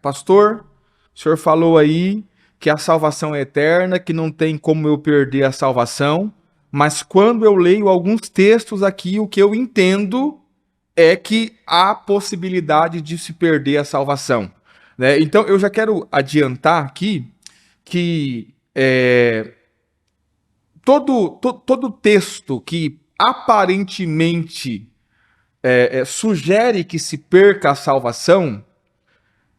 Pastor, o senhor falou aí que a salvação é eterna, que não tem como eu perder a salvação, mas quando eu leio alguns textos aqui, o que eu entendo é que há possibilidade de se perder a salvação, né? Então eu já quero adiantar aqui que todo texto que aparentemente sugere que se perca a salvação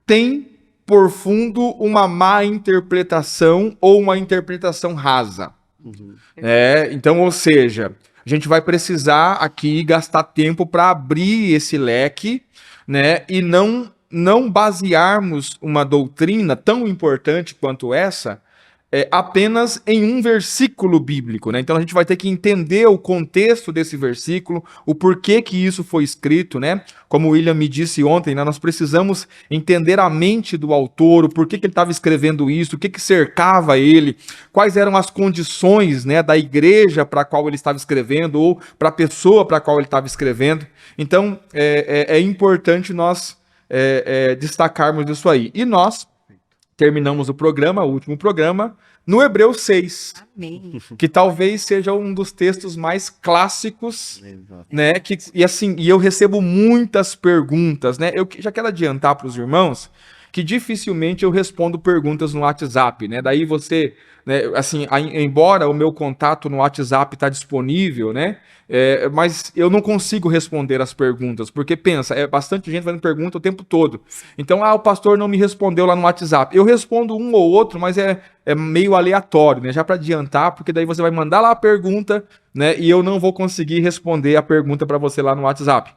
tem por fundo uma má interpretação ou uma interpretação rasa. Então, ou seja, a gente vai precisar aqui gastar tempo para abrir esse leque, né, e não basearmos uma doutrina tão importante quanto essa apenas em um versículo bíblico, né? Então a gente vai ter que entender o contexto desse versículo, o porquê que isso foi escrito, né? Como o William me disse ontem, né, nós precisamos entender a mente do autor, o porquê que ele estava escrevendo isso, o que cercava ele, quais eram as condições, né, da igreja para a qual ele estava escrevendo ou para a pessoa para a qual ele estava escrevendo. Então é importante nós destacarmos isso aí. E nós terminamos o programa, o último programa, no Hebreus 6. Amém. Que talvez seja um dos textos mais clássicos, né? E eu recebo muitas perguntas, né? Eu já quero adiantar para os irmãos que dificilmente eu respondo perguntas no WhatsApp, né? Daí você, né, assim, embora o meu contato no WhatsApp está disponível, né? Mas eu não consigo responder as perguntas, porque pensa, é bastante gente fazendo pergunta o tempo todo. Então, o pastor não me respondeu lá no WhatsApp. Eu respondo um ou outro, mas é meio aleatório, né? Já para adiantar, porque daí você vai mandar lá a pergunta, né? E eu não vou conseguir responder a pergunta para você lá no WhatsApp.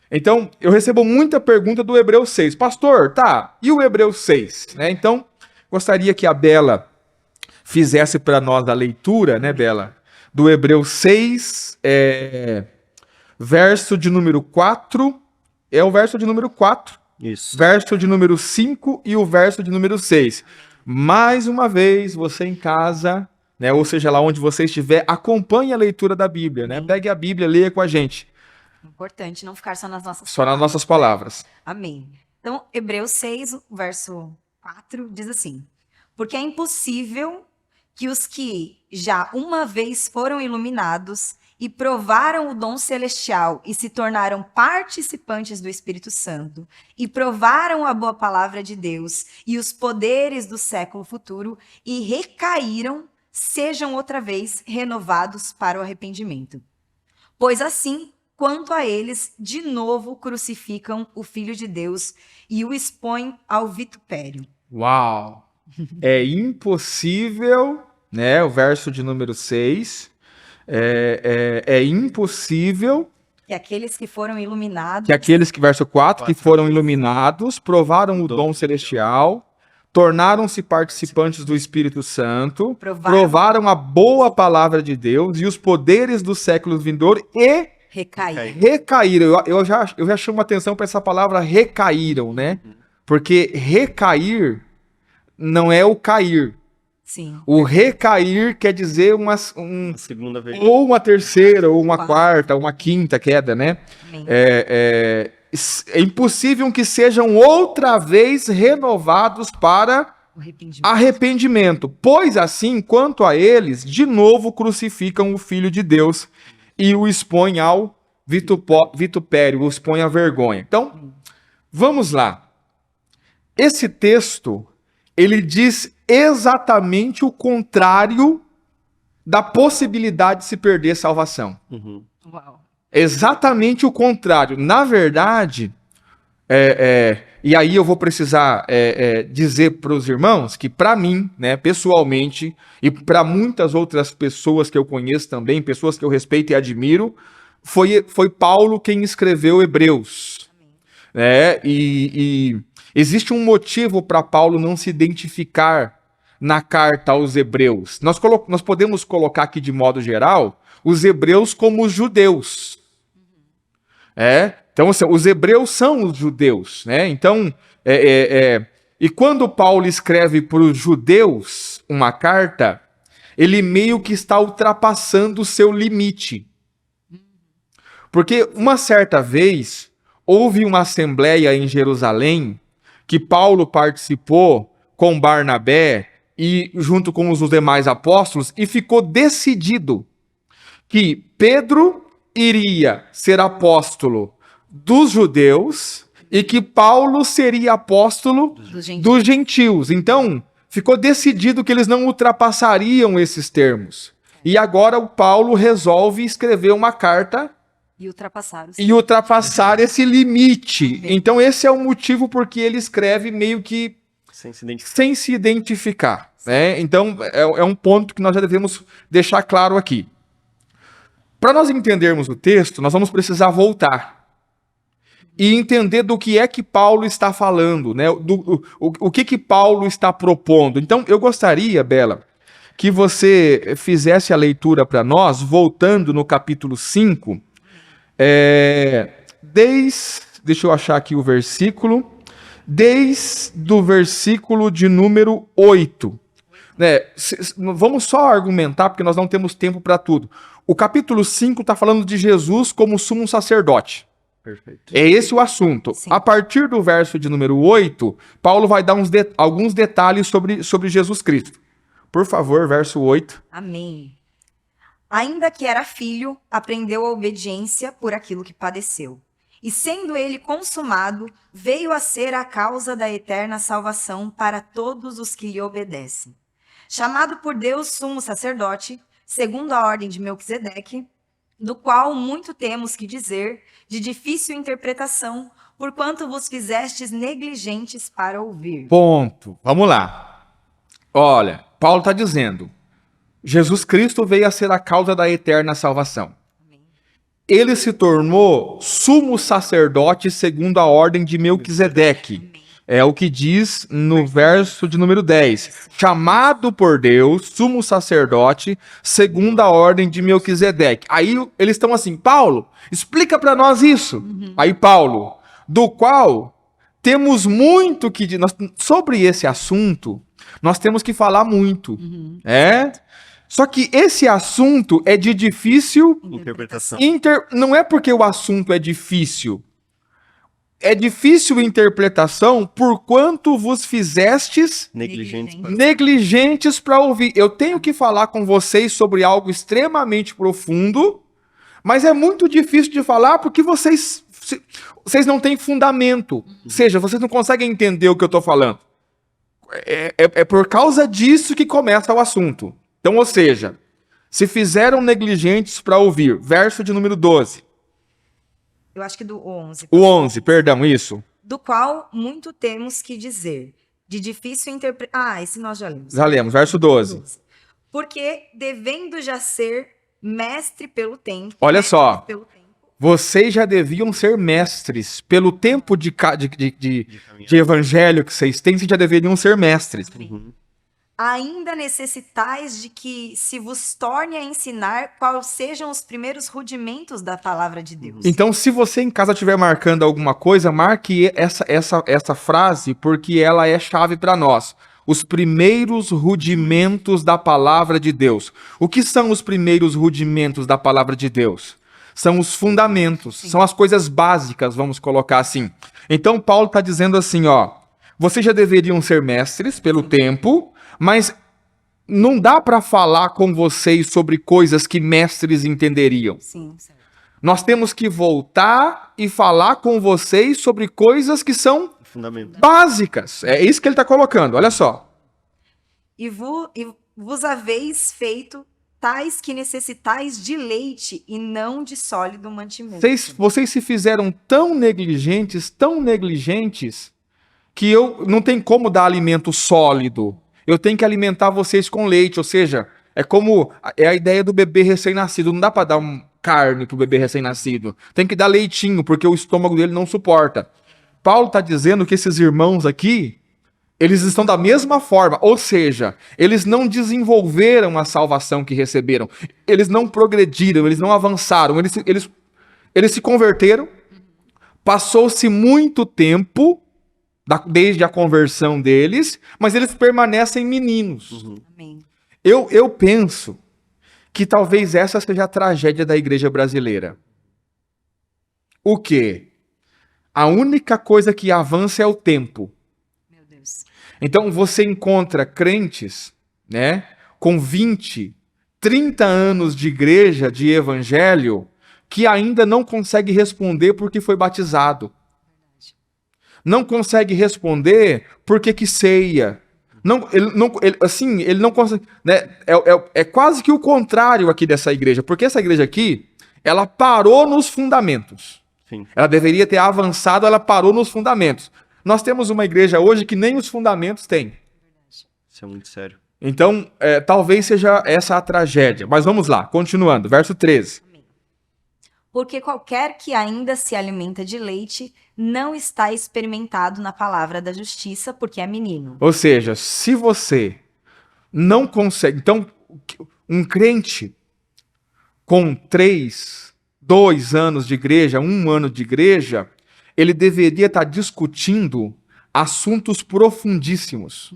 Então, eu recebo muita pergunta do Hebreus 6. Pastor, tá, e o Hebreus 6? Né? Então, gostaria que a Bela fizesse para nós a leitura, né, Bela? Do Hebreus 6, verso de número 4, é o verso de número 4, Isso. verso de número 5 e o verso de número 6. Mais uma vez, você em casa, né, ou seja, lá onde você estiver, acompanhe a leitura da Bíblia, né? Pegue a Bíblia, leia com a gente. Importante não ficar só nas nossas Só nas nossas palavras. Amém. Então, Hebreus 6, verso 4, diz assim: porque é impossível que os que já uma vez foram iluminados e provaram o dom celestial e se tornaram participantes do Espírito Santo e provaram a boa palavra de Deus e os poderes do século futuro e recaíram, sejam outra vez renovados para o arrependimento. Pois assim, quanto a eles, de novo crucificam o Filho de Deus e o expõem ao vitupério. Uau! É impossível, né? O verso de número 6. É impossível Que aqueles que foram iluminados, que aqueles que, verso 4, que foram iluminados, provaram o dom celestial, tornaram-se participantes do Espírito Santo, provaram a boa palavra de Deus e os poderes do século vindouro e recaíram. Eu já chamo atenção para essa palavra recaíram, né? Porque recair não é o cair. Sim. O recair quer dizer uma segunda vez. Ou uma terceira, ou uma quarta, ou uma quinta queda, né? É impossível que sejam outra vez renovados para arrependimento. Pois assim, quanto a eles, de novo crucificam o Filho de Deus e o expõem ao vitupério, o expõem à vergonha. Então, vamos lá. Esse texto, ele diz exatamente o contrário da possibilidade de se perder salvação. Uau. Exatamente o contrário. Na verdade, e aí eu vou precisar dizer para os irmãos que, para mim, né, pessoalmente, e para muitas outras pessoas que eu conheço também, pessoas que eu respeito e admiro, foi Paulo quem escreveu Hebreus. E existe um motivo para Paulo não se identificar na carta aos hebreus. Nós podemos colocar aqui de modo geral os hebreus como os judeus. Então, assim, os hebreus são os judeus, né? Então, e quando Paulo escreve para os judeus uma carta, ele meio que está ultrapassando o seu limite. Porque uma certa vez houve uma assembleia em Jerusalém que Paulo participou com Barnabé e junto com os demais apóstolos, e ficou decidido que Pedro iria ser apóstolo dos judeus e que Paulo seria apóstolo dos gentios. Então, ficou decidido que eles não ultrapassariam esses termos. E agora o Paulo resolve escrever uma carta e ultrapassar esse limite. Então, esse é o motivo porque ele escreve meio que sem se identificar. Né? Então, é um ponto que nós já devemos deixar claro aqui. Para nós entendermos o texto, nós vamos precisar voltar e entender do que é que Paulo está falando, né? O que Paulo está propondo. Então, eu gostaria, Bela, que você fizesse a leitura para nós, voltando no capítulo 5, deixa eu achar aqui o versículo, desde o versículo de número 8. Né? Vamos só argumentar, porque nós não temos tempo para tudo. O capítulo 5 está falando de Jesus como sumo sacerdote. Perfeito. É esse o assunto. Sim. A partir do verso de número 8, Paulo vai dar alguns detalhes sobre Jesus Cristo. Por favor, verso 8. Amém. Ainda que era filho, aprendeu a obediência por aquilo que padeceu. E sendo ele consumado, veio a ser a causa da eterna salvação para todos os que lhe obedecem. Chamado por Deus sumo sacerdote, segundo a ordem de Melquisedeque, do qual muito temos que dizer, de difícil interpretação, porquanto vos fizestes negligentes para ouvir. Ponto. Vamos lá. Olha, Paulo está dizendo, Jesus Cristo veio a ser a causa da eterna salvação. Amém. Ele se tornou sumo sacerdote segundo a ordem de Melquisedeque. Amém. É o que diz no verso de número 10. Chamado por Deus, sumo sacerdote, segundo a ordem de Melquisedeque. Aí eles estão assim, Paulo, explica para nós isso. Uhum. Aí Paulo, do qual temos muito que... Sobre esse assunto, nós temos que falar muito. Uhum. Só que esse assunto é de difícil interpretação. Não é porque o assunto é difícil. É difícil interpretação por quanto vos fizestes negligentes para ouvir. Eu tenho que falar com vocês sobre algo extremamente profundo, mas é muito difícil de falar porque vocês não têm fundamento. Ou seja, vocês não conseguem entender o que eu estou falando. É por causa disso que começa o assunto. Então, ou seja, se fizeram negligentes para ouvir. Verso de número 12. Eu acho que do 11. O 11, perdão, isso. Do qual muito temos que dizer. De difícil interpretação. Esse nós já lemos. Já lemos, verso 12. Porque devendo já ser mestre pelo tempo. Olha só. Vocês já deviam ser mestres. Pelo tempo de evangelho que vocês têm, vocês já deveriam ser mestres. Uhum. Ainda necessitais de que se vos torne a ensinar quais sejam os primeiros rudimentos da palavra de Deus. Então, se você em casa estiver marcando alguma coisa, marque essa frase, porque ela é chave para nós. Os primeiros rudimentos da palavra de Deus. O que são os primeiros rudimentos da palavra de Deus? São os fundamentos, sim. São as coisas básicas, vamos colocar assim. Então, Paulo está dizendo assim, vocês já deveriam ser mestres pelo tempo, mas não dá para falar com vocês sobre coisas que mestres entenderiam. Sim, certo. Nós temos que voltar e falar com vocês sobre coisas que são básicas. É isso que ele está colocando, olha só. E vos haveis feito tais que necessitais de leite e não de sólido mantimento. Vocês se fizeram tão negligentes, que eu não tem como dar alimento sólido. Eu tenho que alimentar vocês com leite, ou seja, é a ideia do bebê recém-nascido. Não dá para dar carne pro bebê recém-nascido. Tem que dar leitinho, porque o estômago dele não suporta. Paulo está dizendo que esses irmãos aqui, eles estão da mesma forma, ou seja, eles não desenvolveram a salvação que receberam. Eles não progrediram, eles não avançaram, eles se converteram. Passou-se muito tempo desde a conversão deles, mas eles permanecem meninos. Uhum. Amém. Eu penso que talvez essa seja a tragédia da igreja brasileira. O quê? A única coisa que avança é o tempo. Deus. Então você encontra crentes, né, com 20, 30 anos de igreja, de evangelho, que ainda não consegue responder porque foi batizado. Não consegue responder porque que ceia. Ele não consegue, né? É quase que o contrário aqui dessa igreja, porque essa igreja aqui, ela parou nos fundamentos. Sim. Ela deveria ter avançado, ela parou nos fundamentos. Nós temos uma igreja hoje que nem os fundamentos tem. Isso é muito sério. Então, talvez seja essa a tragédia. Mas vamos lá, continuando, verso 13. Porque qualquer que ainda se alimenta de leite não está experimentado na palavra da justiça, porque é menino. Ou seja, se você não consegue... Então, um crente com 2 anos de igreja, 1 ano de igreja, ele deveria estar discutindo assuntos profundíssimos.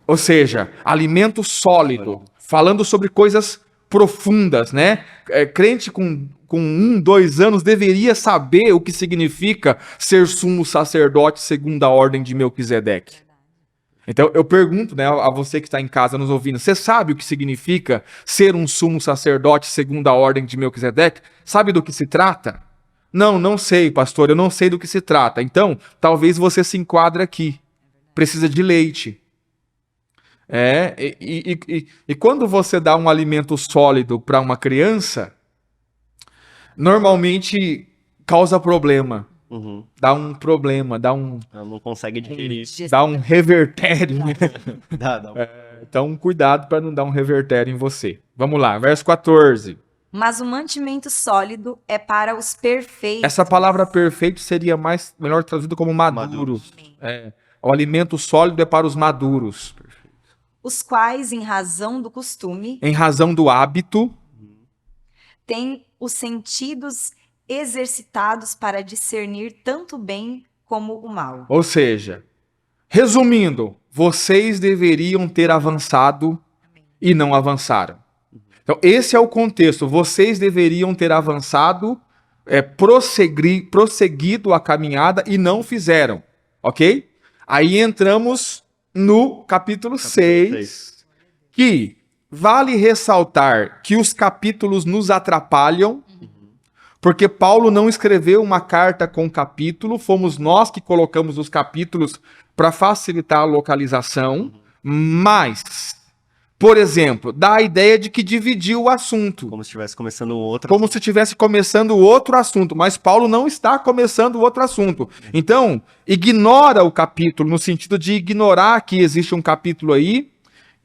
Ou seja, alimento sólido, falando sobre coisas profundas, né? Crente com 1, 2 anos deveria saber o que significa ser sumo sacerdote segundo a ordem de Melquisedeque. Então eu pergunto, né, a você que está em casa nos ouvindo, você sabe o que significa ser um sumo sacerdote segundo a ordem de Melquisedeque? Sabe do que se trata? Não sei, pastor, eu não sei do que se trata. Então, talvez você se enquadre aqui. Precisa de leite. E quando você dá um alimento sólido para uma criança, normalmente causa problema. Uhum. Dá um problema, Ela não consegue digerir. dá um revertério. Né? Dá. Então, cuidado para não dar um revertério em você. Vamos lá, verso 14. Mas o mantimento sólido é para os perfeitos. Essa palavra perfeito seria melhor traduzido como maduro. O alimento sólido é para os maduros. Os quais, em razão do costume, Em razão do hábito, têm os sentidos exercitados para discernir tanto o bem como o mal. ou seja, resumindo, vocês deveriam ter avançado e não avançaram. Então, esse é o contexto. Vocês deveriam ter avançado, prosseguido a caminhada e não fizeram. Ok? Aí entramos no capítulo 6, que vale ressaltar que os capítulos nos atrapalham, porque Paulo não escreveu uma carta com capítulo, fomos nós que colocamos os capítulos para facilitar a localização, mas, por exemplo, dá a ideia de que dividiu o assunto. Como se estivesse começando outro. Como se estivesse começando outro assunto, mas Paulo não está começando outro assunto. Então, ignora o capítulo, no sentido de ignorar que existe um capítulo aí,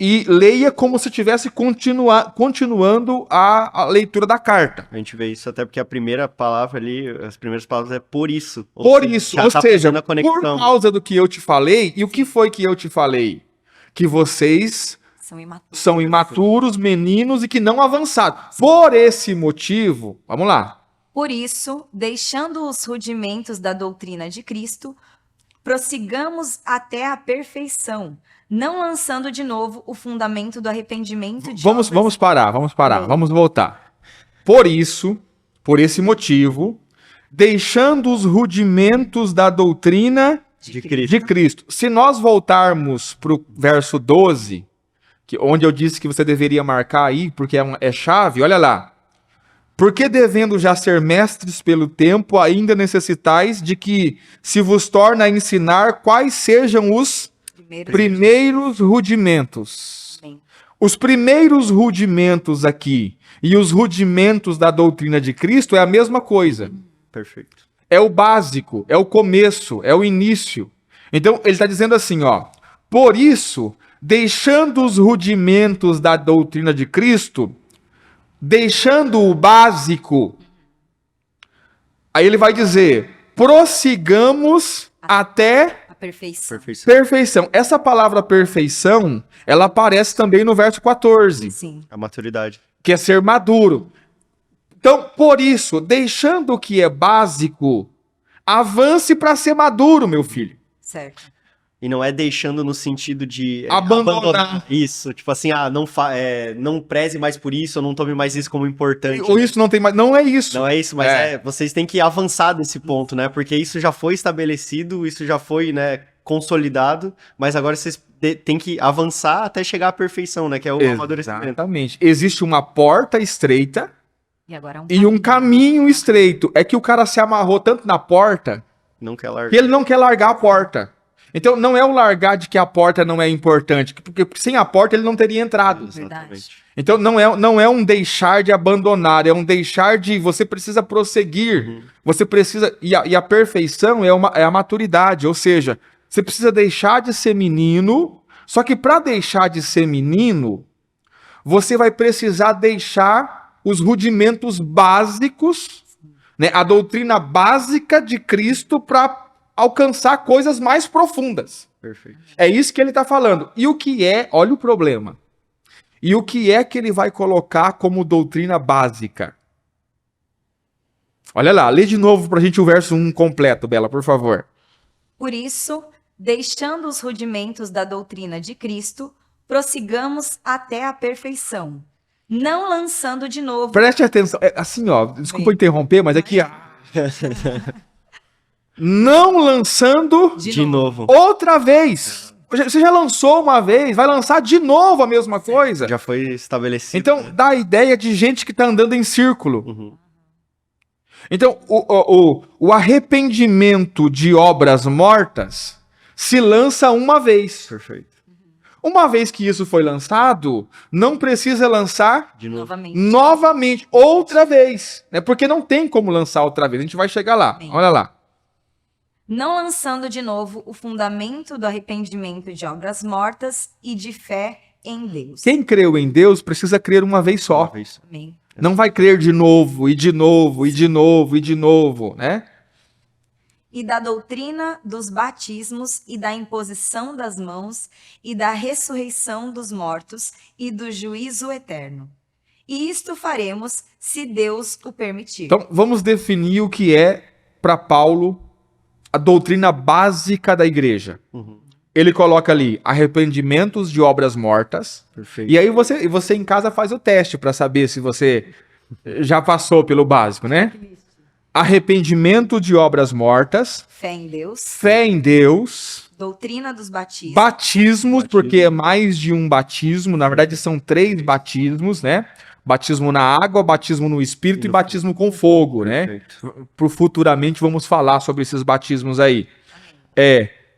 e leia como se estivesse continuando a leitura da carta. A gente vê isso até porque a primeira palavra ali, as primeiras palavras é por isso. Por isso, ou seja, a conexão. por causa do que eu te falei, e o que foi que eu te falei? Que vocês são imaturos, meninos e que não avançaram. Por esse motivo, vamos lá. Por isso, deixando os rudimentos da doutrina de Cristo, prossigamos até a perfeição, não lançando de novo o fundamento do arrependimento de Vamos parar, vamos voltar. Por isso, por esse motivo, deixando os rudimentos da doutrina de Cristo. Se nós voltarmos para o verso 12, onde eu disse que você deveria marcar aí, porque é chave, olha lá. Porque devendo já ser mestres pelo tempo, ainda necessitais de que se vos torna a ensinar quais sejam os primeiros rudimentos. Amém. Os primeiros rudimentos aqui e os rudimentos da doutrina de Cristo é a mesma coisa. Perfeito. É o básico, é o começo, é o início. Então ele está dizendo assim, ó. Por isso, deixando os rudimentos da doutrina de Cristo, deixando o básico, aí ele vai dizer, prossigamos até a perfeição. perfeição. Essa palavra perfeição, ela aparece também no verso 14, Sim. A maturidade. que é ser maduro. Então, por isso, deixando o que é básico, avance para ser maduro, meu filho. Certo. E não é deixando no sentido de Abandonar. isso. Tipo assim, não preze mais por isso, ou não tome mais isso como importante. Ou isso não tem mais. Não é isso. Não é isso, mas vocês têm que avançar desse ponto, né? Porque isso já foi estabelecido, isso já foi, né, consolidado, mas agora vocês têm que avançar até chegar à perfeição, né? Que é o amadurecimento. Exatamente. Existe uma porta estreita E agora e um caminho estreito. É que o cara se amarrou tanto na porta Não quer largar. que ele não quer largar a porta. Então não é o largar de que a porta não é importante, porque sem a porta ele não teria entrado. Exatamente. Então não é um deixar de abandonar, é um deixar de você precisa prosseguir, você precisa e a perfeição é a maturidade, ou seja, você precisa deixar de ser menino, só que para deixar de ser menino, você vai precisar deixar os rudimentos básicos, né, a doutrina básica de Cristo para alcançar coisas mais profundas. Perfeito. É isso que ele está falando. E o que é, olha o problema. E o que é que ele vai colocar como doutrina básica? Olha lá, lê de novo para a gente o verso 1 completo, Bela, por favor. Por isso, deixando os rudimentos da doutrina de Cristo, prossigamos até a perfeição, não lançando de novo. Preste atenção. É assim, ó, desculpa interromper, mas aqui. Não lançando De novo. outra vez. Você já lançou uma vez, vai lançar de novo a mesma coisa. Já foi estabelecido. Então, né? dá a ideia de gente que está andando em círculo. Uhum. Então, o arrependimento de obras mortas se lança uma vez. Perfeito. Uma vez que isso foi lançado, não precisa lançar De novo. novamente, outra vez. Né? Porque não tem como lançar outra vez. A gente vai chegar lá. Bem. Olha lá. Não lançando de novo o fundamento do arrependimento de obras mortas e de fé em Deus. Quem creu em Deus precisa crer uma vez só. Uma vez. Amém. Não vai crer de novo, e de novo, e de novo, e de novo, né? E da doutrina dos batismos e da imposição das mãos e da ressurreição dos mortos e do juízo eterno. E isto faremos se Deus o permitir. Então, vamos definir o que é, para Paulo, a doutrina básica da igreja. Uhum. Ele coloca ali arrependimentos de obras mortas. Perfeito. E aí você em casa faz o teste para saber se você já passou pelo básico, né? Arrependimento de obras mortas, Fé em Deus, fé em Deus, doutrina dos batismos, batismos, porque é mais de um batismo, na verdade são 3 batismos, né? Batismo na água, batismo no Espírito e batismo com fogo, né? Perfeito. Futuramente vamos falar sobre esses batismos aí.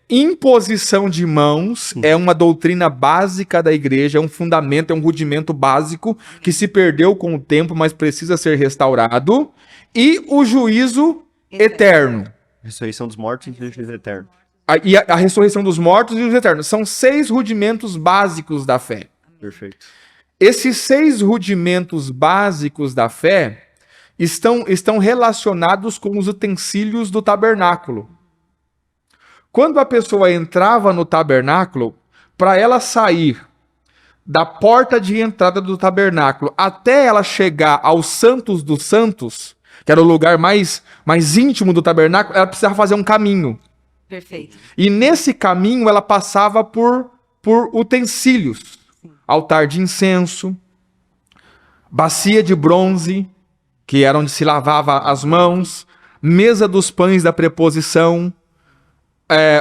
Imposição de mãos é uma doutrina básica da igreja, é um fundamento, é um rudimento básico que se perdeu com o tempo, mas precisa ser restaurado. E o juízo eterno. Ressurreição dos mortos e juízo eterno. A ressurreição dos mortos e o juízo eterno. São 6 rudimentos básicos da fé. Perfeito. Esses 6 rudimentos básicos da fé estão relacionados com os utensílios do tabernáculo. Quando a pessoa entrava no tabernáculo, para ela sair da porta de entrada do tabernáculo até ela chegar aos Santos dos Santos, que era o lugar mais íntimo do tabernáculo, ela precisava fazer um caminho. perfeito. E nesse caminho ela passava por utensílios. Altar de incenso, bacia de bronze, que era onde se lavava as mãos, mesa dos pães da preposição,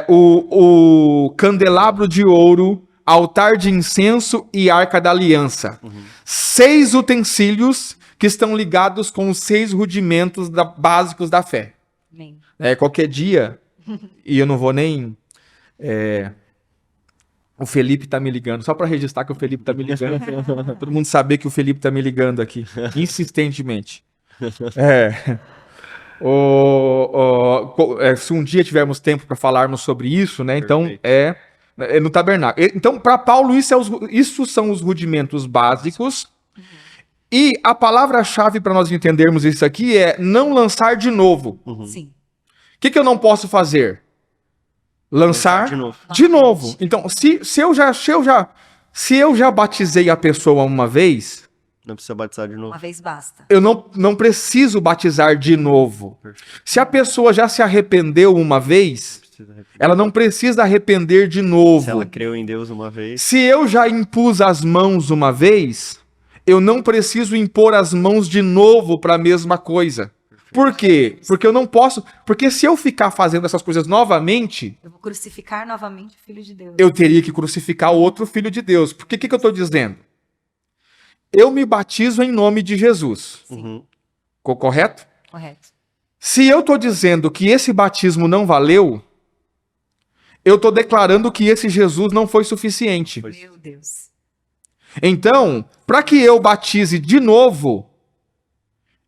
o candelabro de ouro, altar de incenso e arca da aliança. 6 utensílios que estão ligados com os 6 rudimentos básicos da fé. Amém. Qualquer dia, e eu não vou nem... o Felipe tá me ligando, só para registrar que o Felipe tá me ligando. Todo mundo saber que o Felipe tá me ligando aqui, insistentemente. Se um dia tivermos tempo para falarmos sobre isso, né? Então é no tabernáculo. Então, para Paulo, isso são os rudimentos básicos. E a palavra-chave para nós entendermos isso aqui é não lançar de novo. Sim. O que eu não posso fazer? Lançar de novo. Então, se eu já batizei a pessoa uma vez, Não precisa batizar de novo. Uma vez basta. eu não preciso batizar de novo. Perfeito. Se a pessoa já se arrependeu uma vez, precisa arrepender. Ela não precisa arrepender de novo. Se ela creu em Deus uma vez. Se eu já impus as mãos uma vez, eu não preciso impor as mãos de novo para a mesma coisa. Por quê? Porque eu não posso. Porque se eu ficar fazendo essas coisas novamente, Eu vou crucificar novamente o Filho de Deus. eu teria que crucificar outro filho de Deus. Por que eu estou dizendo? Eu me batizo em nome de Jesus. Uhum. Correto? Correto. Se eu estou dizendo que esse batismo não valeu, eu estou declarando que esse Jesus não foi suficiente. Meu Deus. Então, para que eu batize de novo,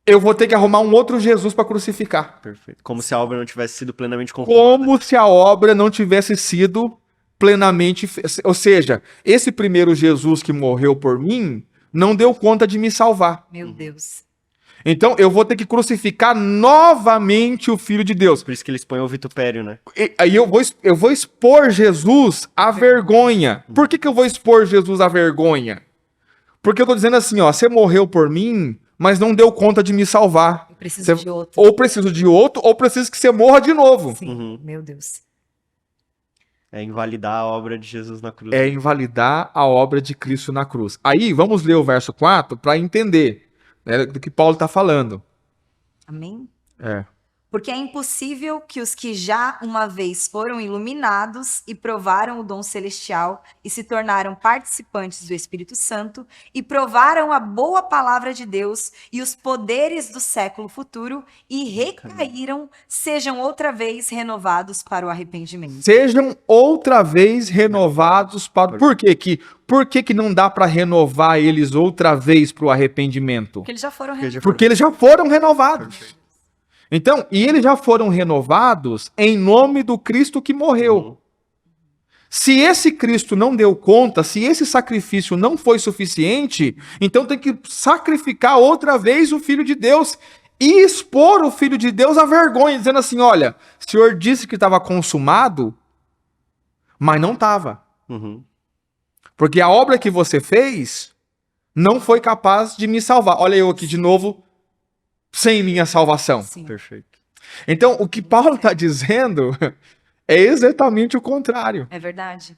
eu vou ter que arrumar um outro Jesus para crucificar. Perfeito. Como se a obra não tivesse sido plenamente concluída. Como se a obra não tivesse sido plenamente... Ou seja, esse primeiro Jesus que morreu por mim não deu conta de me salvar. Meu Deus. Então, eu vou ter que crucificar novamente o Filho de Deus. Por isso que eles põem o vitupério, né? Aí eu vou expor Jesus à vergonha. Por que eu vou expor Jesus à vergonha? Porque eu tô dizendo assim, ó, você morreu por mim, mas não deu conta de me salvar. Eu preciso de outro. Ou preciso de outro, ou preciso que você morra de novo. Sim. Uhum. Meu Deus. É invalidar a obra de Jesus na cruz. É invalidar a obra de Cristo na cruz. Aí, vamos ler o verso 4 para entender, né, do que Paulo está falando. Amém? É. Porque é impossível que os que já uma vez foram iluminados e provaram o dom celestial e se tornaram participantes do Espírito Santo e provaram a boa palavra de Deus e os poderes do século futuro e recaíram, sejam outra vez renovados para o arrependimento. Sejam outra vez renovados para... Por que que não dá para renovar eles outra vez para o arrependimento? Porque eles já foram renovados. Porque eles já foram renovados. Então, e eles já foram renovados em nome do Cristo que morreu. Uhum. Se esse Cristo não deu conta, se esse sacrifício não foi suficiente, então tem que sacrificar outra vez o Filho de Deus e expor o Filho de Deus à vergonha, dizendo assim, olha, o Senhor disse que estava consumado, mas não estava. Uhum. Porque a obra que você fez não foi capaz de me salvar. Olha eu aqui de novo, sem minha salvação. Sim. Perfeito. Então, o que Paulo está dizendo é exatamente o contrário. É verdade.